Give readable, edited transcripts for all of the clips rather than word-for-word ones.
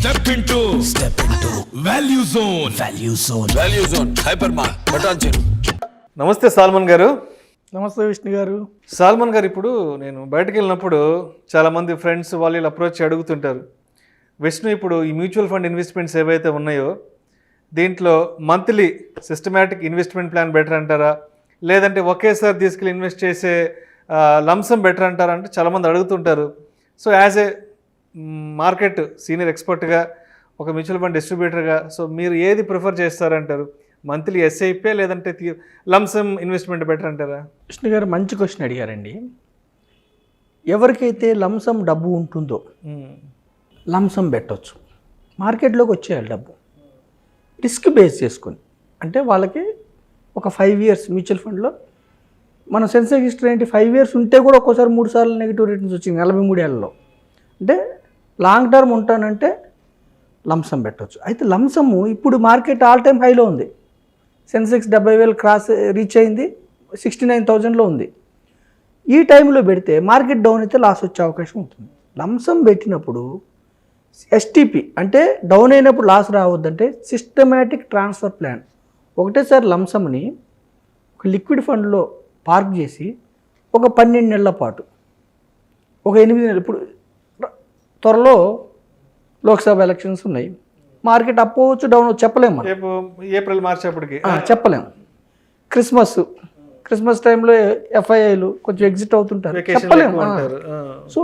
Step into Value Zone. Value Zone. Hypermart. Button. నమస్తే salmon గారు. నమస్తే విష్ణు గారు. సాల్మన్ గారు, ఇప్పుడు నేను బయటకు వెళ్ళినప్పుడు చాలామంది ఫ్రెండ్స్ వాళ్ళు అప్రోచ్ అడుగుతుంటారు, విష్ణు ఇప్పుడు ఈ మ్యూచువల్ ఫండ్ ఇన్వెస్ట్మెంట్స్ ఏవైతే ఉన్నాయో దీంట్లో monthly systematic investment plan better అంటారా, లేదంటే ఒకేసారి తీసుకెళ్ళి ఇన్వెస్ట్ చేసే లంసమ్ బెటర్ అంటారా అంటే చాలామంది అడుగుతుంటారు. So as a market senior ఎక్స్పర్ట్గా, ఒక మ్యూచువల్ ఫండ్ డిస్ట్రిబ్యూటర్గా, సో మీరు ఏది ప్రిఫర్ చేస్తారంటారు? మంత్లీ ఎస్ఐపీ లేదంటే లంసమ్ ఇన్వెస్ట్మెంట్ బెటర్ అంటారా? విష్ణు గారు మంచి క్వశ్చన్ అడిగారండి. ఎవరికైతే లంసమ్ డబ్బు ఉంటుందో లంసమ్ పెట్టవచ్చు, మార్కెట్లోకి వచ్చేయాలి డబ్బు రిస్క్ బేస్ చేసుకొని. అంటే వాళ్ళకి ఒక 5 years మ్యూచువల్ ఫండ్లో మన సెన్సెక్స్ హిస్టరీ ఏంటి, 5 years ఉంటే కూడా ఒక్కోసారి 3 సార్లు నెగిటివ్ రిటర్న్స్ వచ్చింది 43 ఏళ్ళలో. అంటే లాంగ్ టర్మ్ ఉంటానంటే లంసమ్ పెట్టవచ్చు. అయితే లంసమ్ ఇప్పుడు మార్కెట్ ఆల్ టైమ్ హైలో ఉంది. సెన్సెక్స్ 70,000 క్రాస్ రీచ్ అయింది, 69,000లో ఉంది. ఈ టైంలో పెడితే మార్కెట్ డౌన్ అయితే లాస్ వచ్చే అవకాశం ఉంటుంది. లంసమ్ పెట్టినప్పుడు ఎస్టీపీ అంటే డౌన్ అయినప్పుడు లాస్ రావద్దంటే సిస్టమేటిక్ ట్రాన్స్ఫర్ ప్లాన్. ఒకటేసారి లంసమ్ని ఒక లిక్విడ్ ఫండ్లో పార్క్ చేసి ఒక 12 నెలల పాటు, ఒక 8 నెలలు, ఇప్పుడు త్వరలో లోక్సభ ఎలక్షన్స్ ఉన్నాయి, మార్కెట్ అప్ అవ్వచ్చు డౌన్ అవ్వచ్చు, చెప్పలేము మనం. ఏప్రిల్ మార్చి అప్పటికి చెప్పలేము. క్రిస్మస్ టైంలో ఎఫ్ఐఐలు కొంచెం ఎగ్జిట్ అవుతుంటారు, చెప్పలేము. సో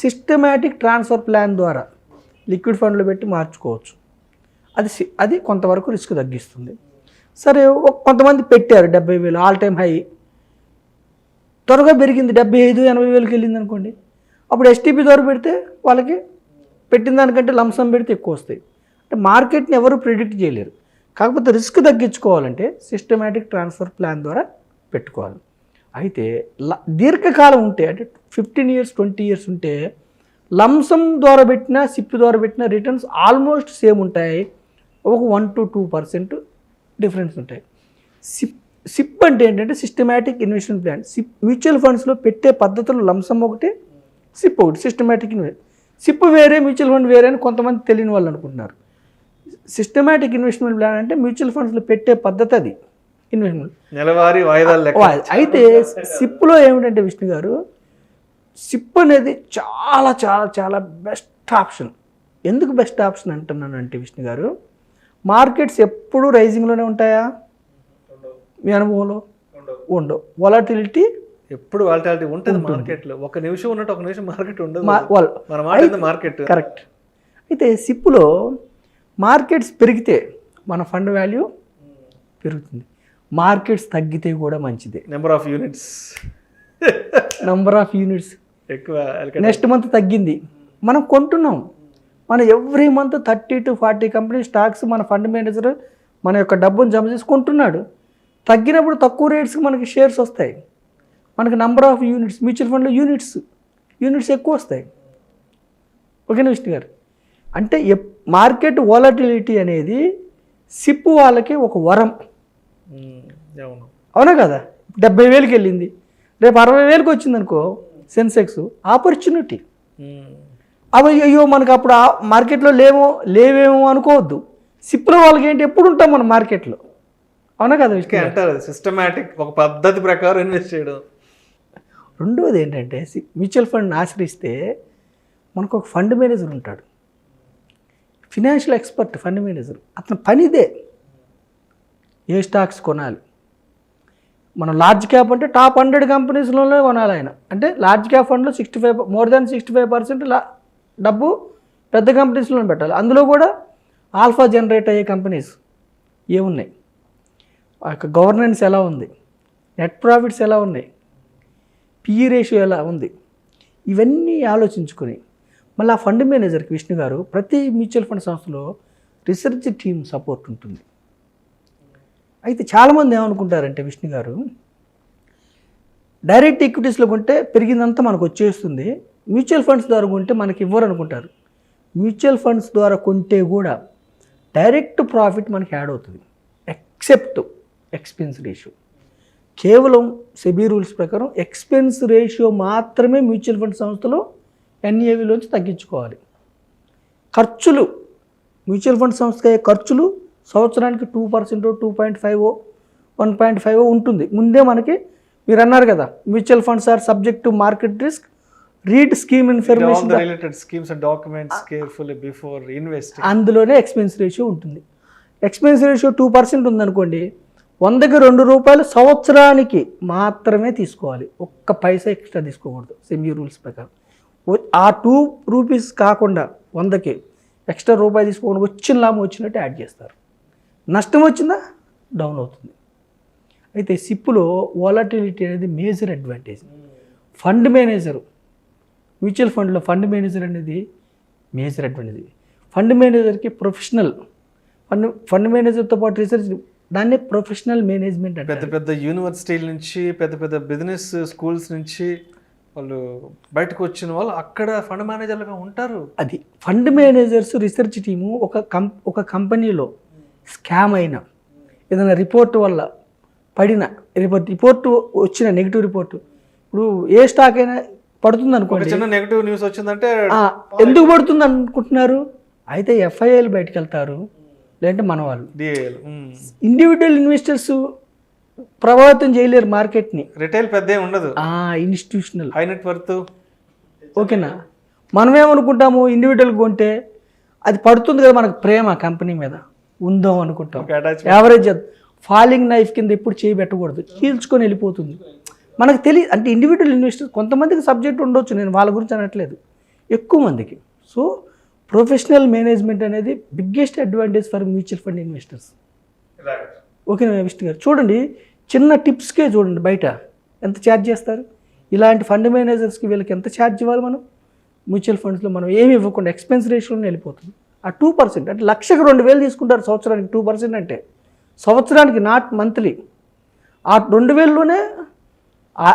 సిస్టమేటిక్ ట్రాన్స్ఫర్ ప్లాన్ ద్వారా లిక్విడ్ ఫండ్లో పెట్టి మార్చుకోవచ్చు. అది కొంతవరకు రిస్క్ తగ్గిస్తుంది. సరే, కొంతమంది పెట్టారు 70,000 ఆల్ టైమ్ హై, త్వరగా పెరిగింది 75,000-80,000కి వెళ్ళింది అనుకోండి, అప్పుడు ఎస్టీపీ ద్వారా పెడితే వాళ్ళకి పెట్టిన దానికంటే లంసమ్ పెడితే ఎక్కువ వస్తాయి. అంటే మార్కెట్ని ఎవరు ప్రిడిక్ట్ చేయలేరు. కాకపోతే రిస్క్ తగ్గించుకోవాలంటే సిస్టమేటిక్ ట్రాన్స్ఫర్ ప్లాన్ ద్వారా పెట్టుకోవాలి. అయితే దీర్ఘకాలం ఉంటే, అంటే 15 years 20 years ఉంటే లంసమ్ ద్వారా పెట్టినా సిప్ ద్వారా పెట్టినా రిటర్న్స్ ఆల్మోస్ట్ సేమ్ ఉంటాయి. ఒక 1 to 2% డిఫరెన్స్ ఉంటాయి. సిప్ అంటే ఏంటంటే సిస్టమేటిక్ ఇన్వెస్ట్మెంట్ ప్లాన్. మ్యూచువల్ ఫండ్స్లో పెట్టే పద్ధతులు లంసమ్ ఒకటి, సిప్ ఒకటి. సిస్టమేటిక్ సిప్ వేరే, మ్యూచువల్ ఫండ్ వేరే అని కొంతమంది తెలియని వాళ్ళు అనుకుంటున్నారు. సిస్టమేటిక్ ఇన్వెస్ట్మెంట్ ప్లాన్ అంటే మ్యూచువల్ ఫండ్స్లో పెట్టే పద్ధతి, అది ఇన్వెస్ట్మెంట్ నెలవారీ వాయిదాలు. అయితే సిప్లో ఏమిటంటే విష్ణు గారు, సిప్ అనేది చాలా చాలా చాలా బెస్ట్ ఆప్షన్. ఎందుకు బెస్ట్ ఆప్షన్ అంటున్నానంటే విష్ణు గారు, మార్కెట్స్ ఎప్పుడూ రైజింగ్లోనే ఉంటాయా? మీ అనుభవంలో ఉండవు. వాలటిలిటీ ఎప్పుడు వాలటిలిటీ ఉంటుంది మార్కెట్లో. ఒక నిమిషం ఉన్నట్టు ఒక నిమిషం మార్కెట్ ఉండదు. Market correct. అయితే సిప్లో మార్కెట్స్ పెరిగితే మన ఫండ్ వాల్యూ పెరుగుతుంది, మార్కెట్స్ తగ్గితే కూడా మంచిదే. నెంబర్ ఆఫ్ యూనిట్స్ ఎక్కువ. నెక్స్ట్ మంత్ తగ్గింది, మనం కొంటున్నాం. మనం every month 30 to 40 company stocks మన ఫండ్ మేనేజర్ మన యొక్క డబ్బును జమ చేసి కొంటున్నాడు. తగ్గినప్పుడు తక్కువ రేట్స్కి మనకి షేర్స్ వస్తాయి, మనకి నెంబర్ ఆఫ్ యూనిట్స్, మ్యూచువల్ ఫండ్లో యూనిట్స్ ఎక్కువ వస్తాయి. ఓకేనా విష్ణు గారు? అంటే మార్కెట్ వాలటిలిటీ అనేది సిప్ వాళ్ళకి ఒక వరం. అవునా కదా? 70,000కి వెళ్ళింది, రేపు 60,000కి వచ్చింది అనుకో సెన్సెక్స్, ఆపర్చునిటీ. అయ్యో మనకు అప్పుడు మార్కెట్లో లేవేమో అనుకోవద్దు. సిప్లో వాళ్ళకి ఏంటి, ఎప్పుడు ఉంటాం మనం మార్కెట్లో. అవునా కదా అంటారు? సిస్టమేటిక్ ఒక పద్ధతి ప్రకారం ఇన్వెస్ట్ చేయడం. రెండవది ఏంటంటే, మ్యూచువల్ ఫండ్ ఆశ్రయిస్తే మనకు ఒక ఫండ్ మేనేజర్ ఉంటాడు, ఫినాన్షియల్ ఎక్స్పర్ట్ ఫండ్ మేనేజర్. అతని పనిదే ఏ స్టాక్స్ కొనాలి. మనం లార్జ్ క్యాప్ అంటే టాప్ 100 కంపెనీస్లోనే కొనాలి ఆయన. అంటే లార్జ్ క్యాప్ ఫండ్లో 65% డబ్బు పెద్ద కంపెనీస్లో పెట్టాలి. అందులో కూడా ఆల్ఫా జనరేట్ అయ్యే కంపెనీస్ ఏమున్నాయి, ఆ యొక్క గవర్నెన్స్ ఎలా ఉంది, నెట్ ప్రాఫిట్స్ ఎలా ఉన్నాయి, పిఈ రేషియో ఎలా ఉంది, ఇవన్నీ ఆలోచించుకొని మళ్ళీ ఆ ఫండ్ మేనేజర్కి విష్ణు గారు ప్రతి మ్యూచువల్ ఫండ్ సంస్థలో రీసెర్చ్ టీమ్ సపోర్ట్ ఉంటుంది. అయితే చాలామంది ఏమనుకుంటారంటే విష్ణు గారు, డైరెక్ట్ ఈక్విటీస్లో కొంటే పెరిగిందంతా మనకు వచ్చేస్తుంది, మ్యూచువల్ ఫండ్స్ ద్వారా కొంటే మనకి ఇవ్వరు అనుకుంటారు. మ్యూచువల్ ఫండ్స్ ద్వారా కొంటే కూడా డైరెక్ట్ ప్రాఫిట్ మనకి యాడ్ అవుతుంది, ఎక్సెప్ట్ ఎక్స్పెన్స్ రేషియో. కేవలం సెబీ రూల్స్ ప్రకారం ఎక్స్పెన్స్ రేషియో మాత్రమే మ్యూచువల్ ఫండ్ సంస్థలో ఎన్ఏవిలోంచి తగ్గించుకోవాలి. ఖర్చులు మ్యూచువల్ ఫండ్ సంస్థకి అయ్యే ఖర్చులు సంవత్సరానికి 2%, 2.5, 1.5 ఉంటుంది. ముందే మనకి మీరు అన్నారు కదా, mutual funds are subject to market risk, read scheme all information, the related schemes and documents carefully before investing. అందులోనే ఎక్స్పెన్స్ రేషియో ఉంటుంది. ఎక్స్పెన్స్ రేషియో 2% ఉందనుకోండి, 100కి ₹2 సంవత్సరానికి మాత్రమే తీసుకోవాలి. ఒక్క పైసా ఎక్స్ట్రా తీసుకోకూడదు సెమీ రూల్స్ ప్రకారం. ఆ ₹2 కాకుండా 100కి ఎక్స్ట్రా రూపాయి తీసుకోకుండా వచ్చిన లాభం వచ్చినట్టు యాడ్ చేస్తారు. నష్టం వచ్చిందా డౌన్ అవుతుంది. అయితే సిప్పులో వాలటిలిటీ అనేది major advantage. Fund manager, mutual ఫండ్లో ఫండ్ మేనేజర్ అనేది మేజర్ అడ్వాంటేజ్. ఫండ్ మేనేజర్కి ప్రొఫెషనల్ ఫండ్ మేనేజర్తో పాటు రీసెర్చ్, దాన్నే ప్రొఫెషనల్ మేనేజ్మెంట్ అంటే. పెద్ద పెద్ద యూనివర్సిటీల నుంచి, పెద్ద పెద్ద బిజినెస్ స్కూల్స్ నుంచి వాళ్ళు బయటకు వచ్చిన వాళ్ళు అక్కడ ఫండ్ మేనేజర్లుగా ఉంటారు. అది ఫండ్ మేనేజర్స్ రీసెర్చ్ టీము ఒక కంపెనీలో స్కామ్ అయినా, ఏదైనా రిపోర్ట్ వల్ల పడిన రిపోర్ట్ వచ్చిన నెగిటివ్ రిపోర్ట్, ఇప్పుడు ఏ స్టాక్ అయినా పడుతుంది అనుకోండి, చిన్న నెగిటివ్ న్యూస్ వచ్చిందంటే ఎందుకు పడుతుంది అనుకుంటున్నారు? అయితే ఎఫ్ఐఐలు బయటకు వెళ్తారు, లేదంటే మన వాళ్ళు. ఇండివిజువల్ ఇన్వెస్టర్స్ ప్రభావితం చేయలేరు మార్కెట్ని. రిటైల్ పెద్ద ఉండదు, ఇన్స్టిట్యూషనల్ హై నెట్ వర్త్. ఓకేనా? మనమేమనుకుంటాము, ఇండివిజువల్ కొంటే అది పడుతుంది కదా, మనకు ప్రేమ కంపెనీ మీద ఉందాం అనుకుంటాం. యావరేజ్ ఫాలింగ్ నైఫ్ కింద ఎప్పుడు చేయి పెట్టకూడదు, చీల్చుకొని వెళ్ళిపోతుంది. మనకు తెలియదు. అంటే ఇండివిజువల్ ఇన్వెస్టర్స్ కొంతమందికి సబ్జెక్ట్ ఉండొచ్చు, నేను వాళ్ళ గురించి అనట్లేదు, ఎక్కువ మందికి. సో ప్రొఫెషనల్ మేనేజ్మెంట్ అనేది biggest advantage for mutual fund investors. ఓకేనా విష్ణు గారు? చూడండి, చిన్న టిప్స్కే చూడండి బయట ఎంత ఛార్జ్ చేస్తారు. ఇలాంటి ఫండ్ మేనేజర్స్కి వీళ్ళకి ఎంత ఛార్జ్ ఇవ్వాలి మనం? మ్యూచువల్ ఫండ్స్లో మనం ఏమి ఇవ్వకుండా ఎక్స్పెన్స్ రేషియోని వెళ్ళిపోతుంది. ఆ 2% అంటే లక్షకు 2,000 తీసుకుంటారు సంవత్సరానికి. 2% అంటే సంవత్సరానికి, నాట్ మంత్లీ. ఆ 2,000లోనే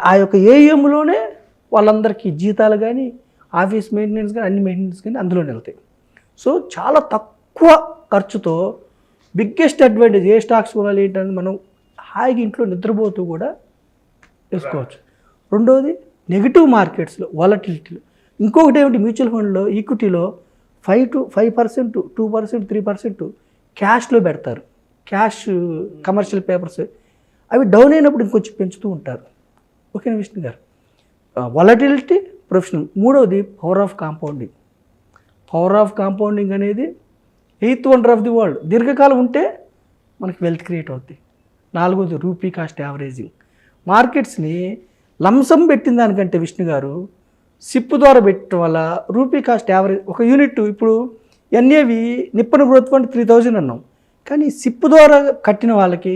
ఆ యొక్క ఏఎంలోనే వాళ్ళందరికీ జీతాలు కానీ, ఆఫీస్ మెయింటెనెన్స్ కానీ, అన్ని మెయింటెనెన్స్ కానీ అందులోనే వెళ్తాయి. సో చాలా తక్కువ ఖర్చుతో బిగ్గెస్ట్ అడ్వాంటేజ్. ఏ స్టాక్స్ కొనాలి ఏంటని మనం హాయిగా ఇంట్లో నిద్రపోతూ కూడా వేసుకోవచ్చు. రెండవది నెగిటివ్ మార్కెట్స్లో వాలటిలిటీలో. ఇంకొకటి ఏమిటి, మ్యూచువల్ ఫండ్లో ఈక్విటీలో 5% 2% 3% క్యాష్లో పెడతారు. క్యాష్ కమర్షియల్ పేపర్స్ అవి డౌన్ అయినప్పుడు ఇంకొంచెం పెంచుతూ ఉంటారు. ఓకేనా విష్ణు గారు? Volatility, professional. మూడవది power of compounding. Power of compounding అనేది 8th wonder of the world. దీర్ఘకాలం ఉంటే మనకి వెల్త్ క్రియేట్ అవుతుంది. నాలుగోది రూపీ కాస్ట్ యావరేజింగ్. మార్కెట్స్ని లంసం పెట్టిన దానికంటే విష్ణు గారు సిప్ ద్వారా పెట్టడం వల్ల రూపీ కాస్ట్ యావరేజ్ ఒక యూనిట్. ఇప్పుడు ఎన్ఏవి నిప్పన్ గ్రోత్ ఫండ్ 3,000 అన్నాం, కానీ సిప్ ద్వారా కట్టిన వాళ్ళకి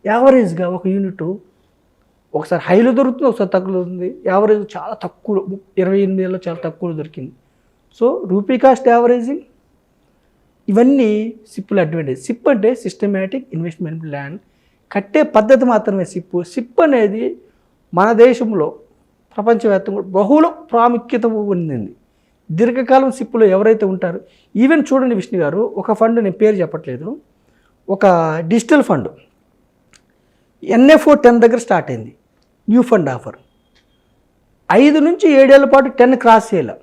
యావరేజ్గా ఒక యూనిట్ ఒకసారి హైలో దొరుకుతుంది, ఒకసారి తక్కువ దొరుకుతుంది. యావరేజ్ చాలా తక్కువ, 28 ఏళ్ళలో చాలా తక్కువ దొరికింది. సో రూపీ కాస్ట్ యావరేజింగ్, ఇవన్నీ సిప్పుల అడ్వాంటేజ్. సిప్ అంటే సిస్టమేటిక్ ఇన్వెస్ట్మెంట్ ప్లాన్. కట్టే పద్ధతి మాత్రమే సిప్. సిప్ అనేది మన దేశంలో ప్రపంచవ్యాప్తంగా బహుళ ప్రాముఖ్యత పొందింది. దీర్ఘకాలం సిప్పులో ఎవరైతే ఉంటారో, ఈవెన్ చూడండి విష్ణు గారు, ఒక ఫండ్, నేను పేరు చెప్పట్లేదు, ఒక డిజిటల్ ఫండ్ NFO 10 దగ్గర స్టార్ట్ అయింది. న్యూ ఫండ్ ఆఫర్ 5 నుంచి 7 ఏళ్ల పాటు 10 క్రాస్ చేయాలి,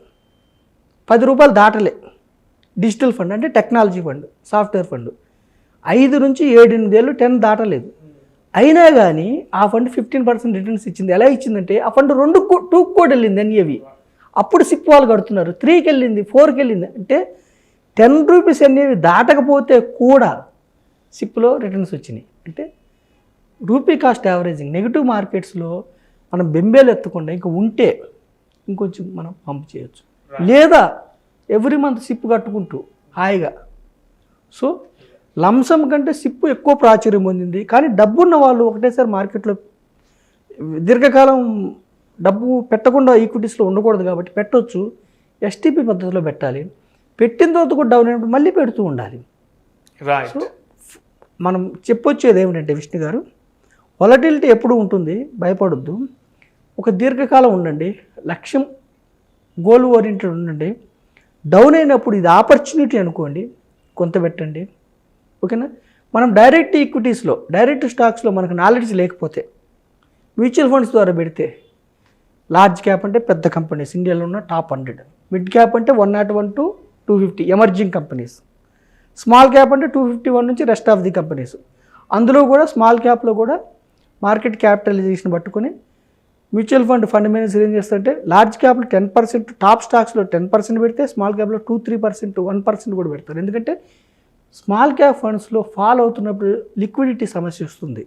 ₹10 దాటలే. డిజిటల్ ఫండ్ అంటే టెక్నాలజీ ఫండ్, సాఫ్ట్వేర్ ఫండ్. 5 నుంచి 7-8 ఏళ్ళు 10 దాటలేదు. అయినా కానీ ఆ ఫండ్ 15% రిటర్న్స్ ఇచ్చింది. ఎలా ఇచ్చిందంటే ఆ ఫండ్ 2 కూడా వెళ్ళింది ఎన్ఏవి. అప్పుడు సిప్ వాళ్ళు కడుతున్నారు. 3కి వెళ్ళింది, 4కి వెళ్ళింది. అంటే ₹10 ఎన్ఏవి దాటకపోతే కూడా సిప్లో రిటర్న్స్ వచ్చినాయి. అంటే రూపీ కాస్ట్ యావరేజింగ్. నెగిటివ్ మార్కెట్స్లో మనం బెంబేలు ఎత్తకుండా ఇంకా ఉంటే ఇంకొంచెం మనం పంప్ చేయొచ్చు, లేదా ఎవ్రీ మంత్ సిప్ కట్టుకుంటూ హాయిగా. సో లంసం కంటే సిప్పు ఎక్కువ ప్రాచుర్యం పొందింది. కానీ డబ్బున్న వాళ్ళు ఒకటేసారి మార్కెట్లో దీర్ఘకాలం డబ్బు పెట్టకుండా ఈక్విటీస్లో ఉండకూడదు కాబట్టి పెట్టవచ్చు. ఎస్టీపీ పద్ధతిలో పెట్టాలి. పెట్టిన తర్వాత కూడా డౌన్ అయినప్పుడు మళ్ళీ పెడుతూ ఉండాలి. సో మనం చెప్పొచ్చేది ఏమిటంటే విష్ణు గారు, వాలటిలిటీ ఎప్పుడు ఉంటుంది, భయపడొద్దు. ఒక దీర్ఘకాలం ఉండండి, లక్ష్యం గోల్ ఓరియంటెడ్ ఉండండి. డౌన్ అయినప్పుడు ఇది ఆపర్చునిటీ అనుకోండి, కొంత పెట్టండి. ఓకేనా? మనం డైరెక్ట్ ఈక్విటీస్లో, డైరెక్ట్ స్టాక్స్లో మనకు నాలెడ్జ్ లేకపోతే మ్యూచువల్ ఫండ్స్ ద్వారా పెడితే, లార్జ్ క్యాప్ అంటే పెద్ద కంపెనీస్, ఇండియాలో ఉన్న టాప్ 100, మిడ్ క్యాప్ అంటే 101 to 250 emerging companies, small cap అంటే 251 నుంచి రెస్ట్ ఆఫ్ ది కంపెనీస్. అందులో కూడా స్మాల్ క్యాప్లో కూడా మార్కెట్ క్యాపిటలైజేషన్ పట్టుకొని మ్యూచువల్ ఫండ్ మేనేజర్ ఏం చేస్తారంటే లార్జ్ క్యాప్లో 10%, టాప్ స్టాక్స్లో 10% పెడితే స్మాల్ క్యాప్లో 2-3%, 1% కూడా పెడతారు. ఎందుకంటే స్మాల్ క్యాప్ ఫండ్స్లో ఫాల్ అవుతున్నప్పుడు లిక్విడిటీ సమస్య వస్తుంది,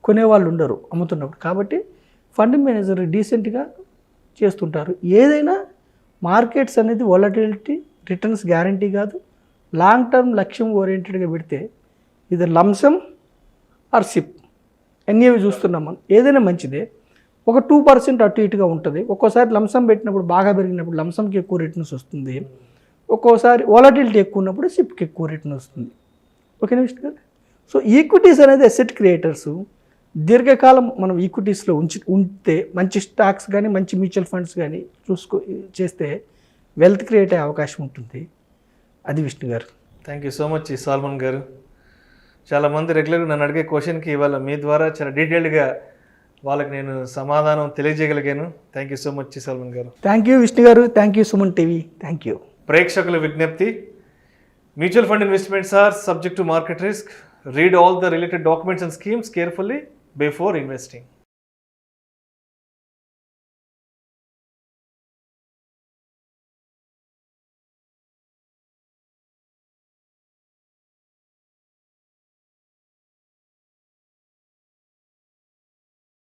కొనేవాళ్ళు ఉండరు అమ్ముతున్నప్పుడు. కాబట్టి ఫండ్ మేనేజర్ డీసెంట్గా చేస్తుంటారు. ఏదైనా మార్కెట్స్ అనేది వాలటిలిటీ, రిటర్న్స్ గ్యారంటీ కాదు. లాంగ్ టర్మ్ లక్ష్యం ఓరియంటెడ్గా పెడితే ఇది లంసమ్ ఆర్ సిప్ ఎన్ఏవి చూస్తున్నాం మనం. ఏదైనా మంచిదే, ఒక 2% అటు ఇటుగా ఉంటుంది. ఒక్కోసారి లంసమ్ పెట్టినప్పుడు బాగా పెరిగినప్పుడు లంసమ్కి ఎక్కువ రిటర్న్స్ వస్తుంది, ఒక్కోసారి వాలటిలిటీ ఎక్కువ ఉన్నప్పుడు సిప్కి ఎక్కువ రిటర్న్ వస్తుంది. ఓకేనా విష్ణు గారు? సో ఈక్విటీస్ అనేది అసెట్ క్రియేటర్స్. దీర్ఘకాలం మనం ఈక్విటీస్లో ఉంటే మంచి స్టాక్స్ కానీ మంచి మ్యూచువల్ ఫండ్స్ కానీ చేస్తే వెల్త్ క్రియేట్ అయ్యే అవకాశం ఉంటుంది. అది Vishnu garu. Thank you so much salmon garu. చాలామంది రెగ్యులర్గా నన్ను అడిగే క్వశ్చన్కి ఇవాళ మీ ద్వారా చాలా డీటెయిల్డ్గా వాళ్ళకి నేను సమాధానం తెలియజేయగలిగాను. Thank you so much salmon garu. Thank you Vishnu garu. Thank you Suman TV. Thank you. ప్రేక్షకుల విజ్ఞప్తి, mutual fund investments are subject to market risk. Read all the related documents and schemes carefully before investing.